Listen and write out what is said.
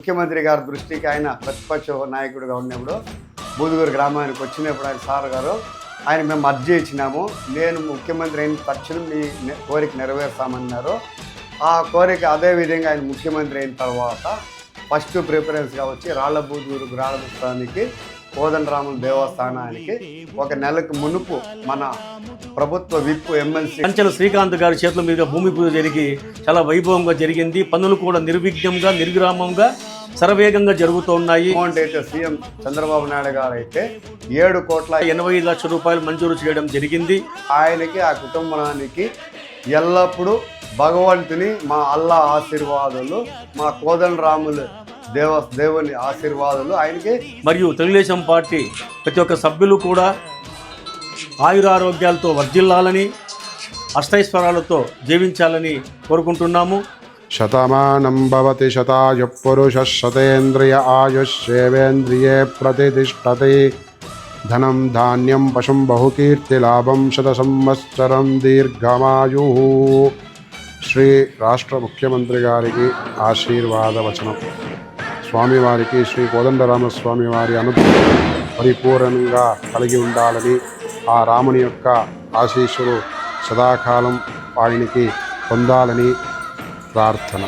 ముఖ్యమంత్రి గారి దృష్టికి ఆయన ప్రతిపక్ష నాయకుడిగా ఉన్నప్పుడు బూదుగురు గ్రామానికి వచ్చినప్పుడు ఆయన సార్ గారు ఆయన మేము అర్జీ ఇచ్చినాము, నేను ముఖ్యమంత్రి అయిన తక్షణం మీ కోరిక నెరవేర్స్తామన్నారు. ఆ కోరిక అదేవిధంగా ఆయన ముఖ్యమంత్రి అయిన తర్వాత ఫస్ట్ ప్రిఫరెన్స్గా వచ్చి రాళ్లబూదుగురు గ్రామానికి కోదండరాముల దేవస్థానానికి ఒక నెలకు మునుపు మన ప్రభుత్వ విప్ ఎమ్మెల్సీ కంచెల శ్రీకాంత్ గారి చేతుల మీదుగా భూమి పూజ జరిగి చాలా వైభవంగా జరిగింది. పనులు కూడా నిర్విఘ్నంగా నిర్విరామంగా శరవేగంగా జరుగుతున్నాయి. అమౌంట్ అయితే సీఎం చంద్రబాబు నాయుడు గారు అయితే 7,85,00,000 రూపాయలు మంజూరు చేయడం జరిగింది. ఆయనకి ఆ కుటుంబానికి ఎల్లప్పుడూ భగవంతుని మా అల్లా ఆశీర్వాదాలు, మా కోదండరాములు దేవుని ఆశీర్వాదాలు ఆయనకి. మరియు తెలుగుదేశం పార్టీ ప్రతి ఒక్క సభ్యులు కూడా ఆయురారోగ్యాలతో వర్ధిల్లాలని, అష్టైశ్వరాలతో జీవించాలని కోరుకుంటున్నాము. శతమానం భవతి శతాయు పురుష శతేంద్రియ ఆయుష్యేవేంద్రియే ప్రతిష్టతి. ధనం ధాన్యం పశుం బహుకీర్తిలాభం శత సంవత్సరం దీర్ఘమాయు. శ్రీ రాష్ట్ర ముఖ్యమంత్రి గారికి ఆశీర్వాద వచనం. స్వామివారికి శ్రీ కోదండరామస్వామి వారి అనుగ్రహం పరిపూర్ణంగా కలిగి ఉండాలని, ఆ రాముని యొక్క ఆశీస్సులు సదాకాలం ఆయనకి పొందాలని ప్రార్థన.